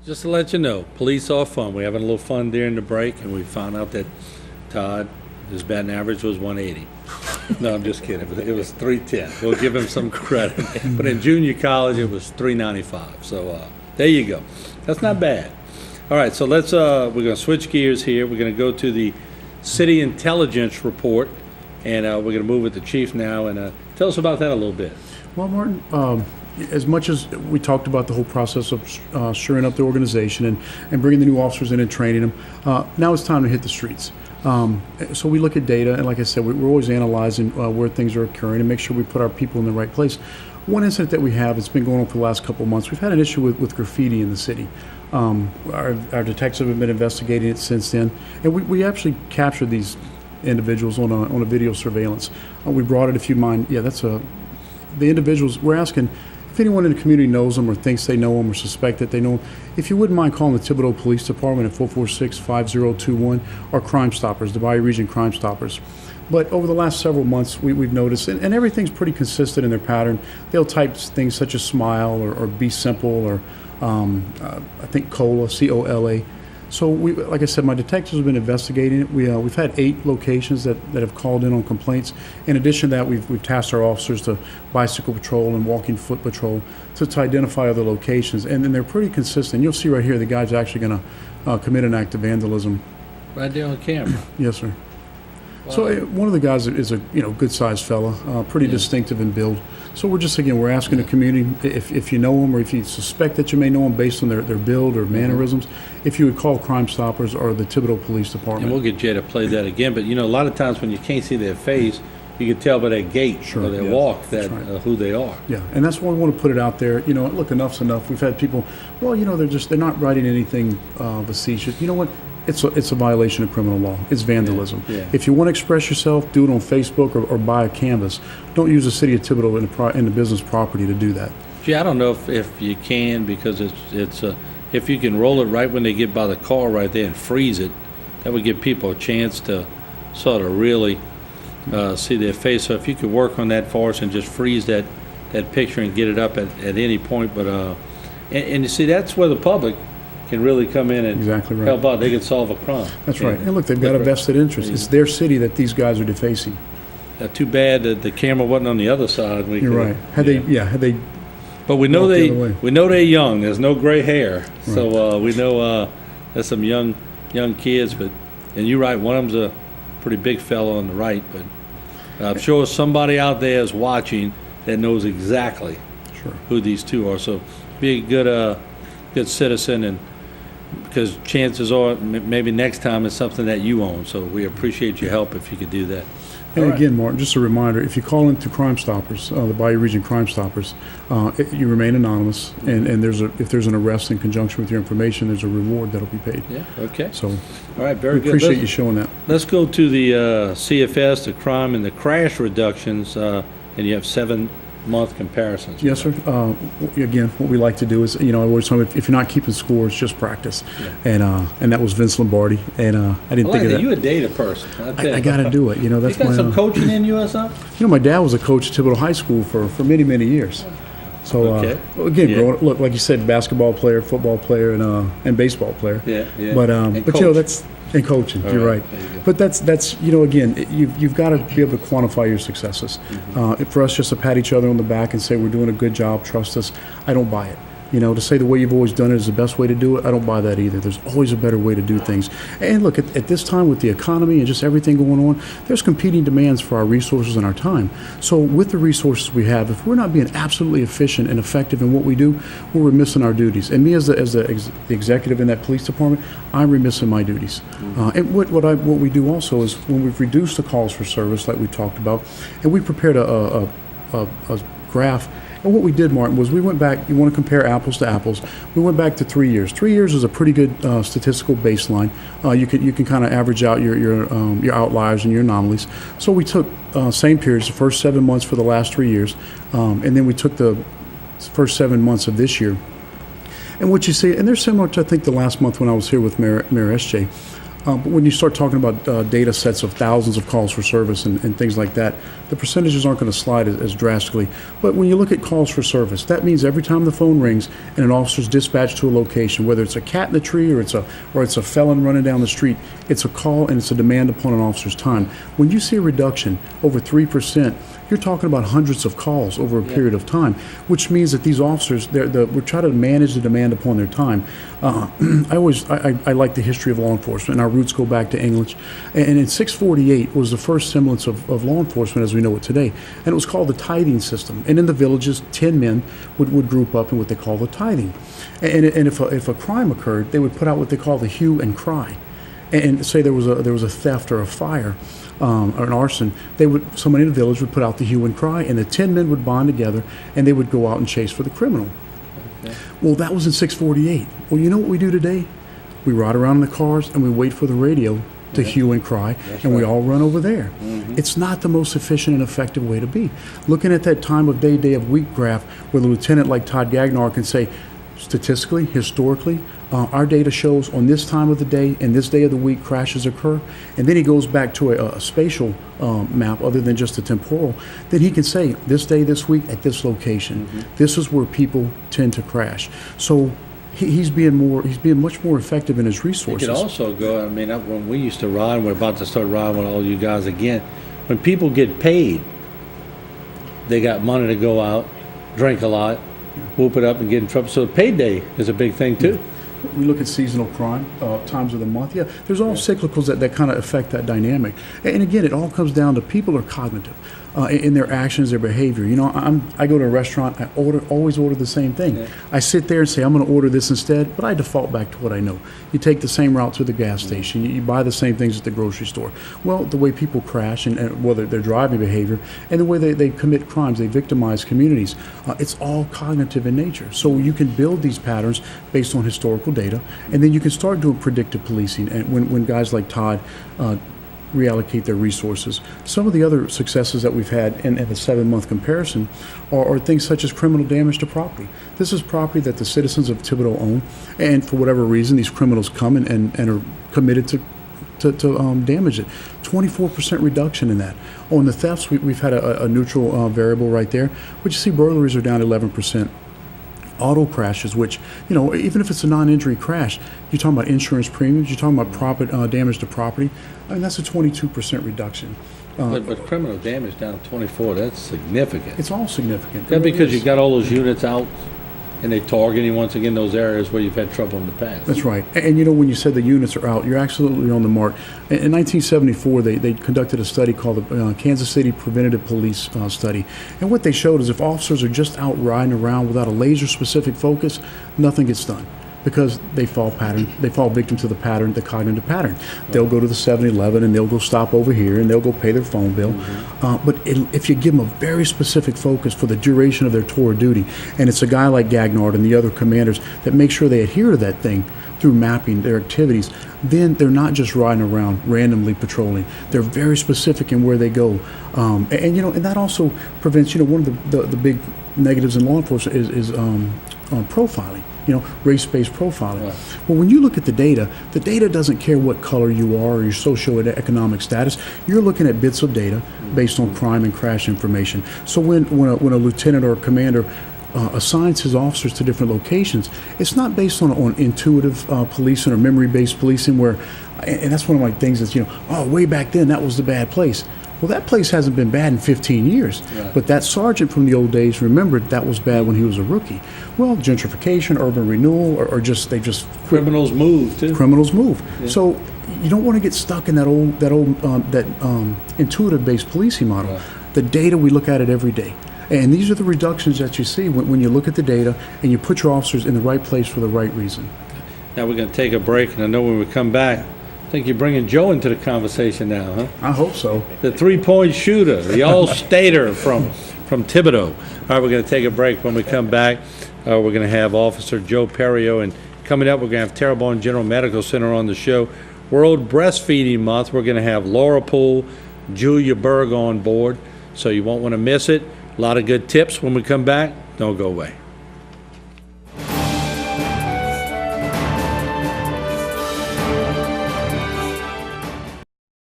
Just to let you know, police are fun. We're having a little fun during the break, and we found out that Todd, his batting average was 180. No, I'm just kidding. It was 310. We'll give him some credit. But in junior college, it was 395. So there you go. That's not bad. All right, so we're going to switch gears here. We're going to go to the City Intelligence Report, and we're going to move with the chief now. And tell us about that a little bit. Well, Martin, as much as we talked about the whole process of shoring up the organization and bringing the new officers in and training them, now it's time to hit the streets. So we look at data, and like I said, we're always analyzing where things are occurring and make sure we put our people in the right place. One incident that we have, it's been going on for the last couple of months, we've had an issue with graffiti in the city. Our detectives have been investigating it since then, and we actually captured these individuals on a video surveillance. We brought it, if you mind, the individuals, we're asking if anyone in the community knows them or thinks they know them or suspect that they know them, if you wouldn't mind calling the Thibodaux Police Department at 446-5021 or Crime Stoppers, the Bayou Region Crime Stoppers. But over the last several months, we've noticed, and everything's pretty consistent in their pattern. They'll type things such as smile or be simple or I think COLA, C-O-L-A. So like I said, my detectives have been investigating it. We've had 8 locations that have called in on complaints. In addition to that, we've tasked our officers to bicycle patrol and walking foot patrol to identify other locations. And then they're pretty consistent. You'll see right here, the guy's actually going to commit an act of vandalism. Right there on camera. Yes, sir. Wow. So one of the guys is a good-sized fella, pretty distinctive in build. So we're asking the community if you know them or if you suspect that you may know them based on their build or mannerisms, if you would call Crime Stoppers or the Thibodaux Police Department. And we'll get Jay to play that again. But a lot of times when you can't see their face, you can tell by their gait or their walk that who they are. Yeah, and that's why we want to put it out there. Look, enough's enough. We've had people, they're not writing anything facetious. You know what? It's a violation of criminal law. It's vandalism. Yeah. If you want to express yourself, do it on Facebook or buy a canvas. Don't use the city of Thibodaux in the business property to do that. Gee, I don't know if you can, because it's if you can roll it right when they get by the car right there and freeze it, that would give people a chance to sort of really see their face. So if you could work on that for us and just freeze that picture and get it up at any point. But and you see, that's where the public can really come in and help out. They can solve a crime. That's right. And look, they've got a vested interest. It's their city that these guys are defacing. Too bad that the camera wasn't on the other side. You're right. Had they But we know they're young. There's no gray hair, right. So we know there's some young kids. And you're right. One of them's a pretty big fellow on the right. But I'm sure somebody out there is watching that knows exactly who these two are. So be a good citizen, and because chances are maybe next time it's something that you own. So we appreciate your help if you could do that. And again, Martin, just a reminder, if you call into Crime Stoppers, the Bayou Region Crime Stoppers, you remain anonymous, and if there's an arrest in conjunction with your information, there's a reward that'll be paid. Yeah, okay. So all right, very good. Appreciate you showing that. Let's go to the CFS, the crime and the crash reductions, and you have 7-month comparisons. Yes, sir. Again, what we like to do is, I always tell them, if you're not keeping score, it's just practice. Yeah. And that was Vince Lombardi, and I didn't think of that. You're a data person. I got to do it. That's you got some coaching in you or something? My dad was a coach at Thibodaux High School for many, many years. So again, growing up, look, like you said, basketball player, football player, and baseball player. Yeah. But that's. And coaching, you're right. But that's again, you've got to be able to quantify your successes. For us just to pat each other on the back and say we're doing a good job, trust us, I don't buy it. To say the way you've always done it is the best way to do it, I don't buy that either. There's always a better way to do things. And look, at this time with the economy and just everything going on, there's competing demands for our resources and our time. So with the resources we have, if we're not being absolutely efficient and effective in what we do, we're remiss our duties. And me as the executive in that police department, I'm remiss in my duties. And what we do also is when we've reduced the calls for service, like we talked about, and we prepared a graph. And what we did, Martin, was we went back. You want to compare apples to apples? We went back to 3 years. 3 years is a pretty good statistical baseline. You can kind of average out your outliers and your anomalies. So we took same periods, the first 7 months for the last 3 years, and then we took the first 7 months of this year. And what you see, and they're similar to I think the last month when I was here with Mayor S.J. But when you start talking about data sets of thousands of calls for service and things like that, the percentages aren't going to slide as drastically. But when you look at calls for service, that means every time the phone rings and an officer's dispatched to a location, whether it's a cat in the tree or it's a felon running down the street, it's a call and it's a demand upon an officer's time. When you see a reduction over 3%, you're talking about hundreds of calls over a period of time, which means that these officers, we're trying to manage the demand upon their time. I like the history of law enforcement, and our roots go back to English. And in 648 was the first semblance of law enforcement as we know it today, and it was called the tithing system. And in the villages, 10 men would group up in what they call the tithing. And if a crime occurred, they would put out what they call the hue and cry. And say there was a theft or a fire, or an arson, somebody in the village would put out the hue and cry, and the 10 men would bond together, and they would go out and chase for the criminal. Okay. Well, that was in 648. Well, you know what we do today? We ride around in the cars, and we wait for the radio to hue and cry, and we all run over there. Mm-hmm. It's not the most efficient and effective way to be. Looking at that time of day of week graph, where the lieutenant like Todd Gagnard can say, statistically, historically, our data shows on this time of the day and this day of the week crashes occur, and then he goes back to a spatial map other than just the temporal, then he can say this day, this week, at this location, this is where people tend to crash. So he's being much more effective in his resources. It could also go, when we used to ride, we're about to start riding with all you guys again, when people get paid, they got money to go out, drink a lot, whoop it up and get in trouble. So payday is a big thing too. We look at seasonal crime, times of the month. Yeah, there's all cyclicals that kind of affect that dynamic. And again, it all comes down to people are cognitive in their actions, their behavior. You know, I go to a restaurant, I always order the same thing. Yeah. I sit there and say, I'm going to order this instead, but I default back to what I know. You take the same route to the gas station. You buy the same things at the grocery store. Well, the way people crash and whether their driving behavior and the way they commit crimes, they victimize communities, it's all cognitive in nature. So you can build these patterns based on historical data, and then you can start doing predictive policing. And when guys like Todd reallocate their resources. Some of the other successes that we've had in a 7-month comparison are things such as criminal damage to property. This is property that the citizens of Thibodaux own, and for whatever reason, these criminals come and are committed to damage it. 24% reduction in that. On the thefts, we've had a neutral variable right there, but you see burglaries are down 11%. Auto crashes, which, you know, even if it's a non-injury crash, you're talking about insurance premiums, you're talking about damage to property. I mean, that's a 22% reduction. But criminal damage down 24, that's significant. It's all significant. That's because you got all those units out and they targeting once again those areas where you've had trouble in the past. That's right. And you know, when you said the units are out, you're absolutely on the mark. In 1974, they conducted a study called the Kansas City Preventative Police Study. And what they showed is if officers are just out riding around without a laser-specific focus, nothing gets done. Because they fall victim to the pattern, the cognitive pattern. They'll go to the 7-Eleven and they'll go stop over here and they'll go pay their phone bill. But if you give them a very specific focus for the duration of their tour of duty, and it's a guy like Gagnard and the other commanders that make sure they adhere to that thing through mapping their activities, then they're not just riding around randomly patrolling. They're very specific in where they go. And you know, and that also prevents, you know, one of the big negatives in law enforcement is profiling. You know, race-based profiling. Right. Well, when you look at the data doesn't care what color you are or your socioeconomic status. You're looking at bits of data based on crime and crash information. So when a lieutenant or a commander assigns his officers to different locations, it's not based on intuitive policing or memory-based policing where, and that's one of my things that's, you know, oh, way back then that was the bad place. Well, that place hasn't been bad in 15 years, but that sergeant from the old days remembered that was bad when he was a rookie. Well, gentrification, urban renewal, or just they just quit. Criminals move too. Criminals move. Yeah. So you don't want to get stuck in that intuitive-based policing model. Right. The data, we look at it every day. And these are the reductions that you see when you look at the data and you put your officers in the right place for the right reason. Now we're going to take a break, and I know when we come back, I think you're bringing Joe into the conversation now, huh? I hope so. The three-point shooter, the all-stater from Thibodaux. All right, we're going to take a break. When we come back, we're going to have Officer Joe Terio, and coming up, we're going to have Terrebonne General Medical Center on the show. World Breastfeeding Month. We're going to have Laura Poole, Julia Berg on board, so you won't want to miss it. A lot of good tips when we come back. Don't go away.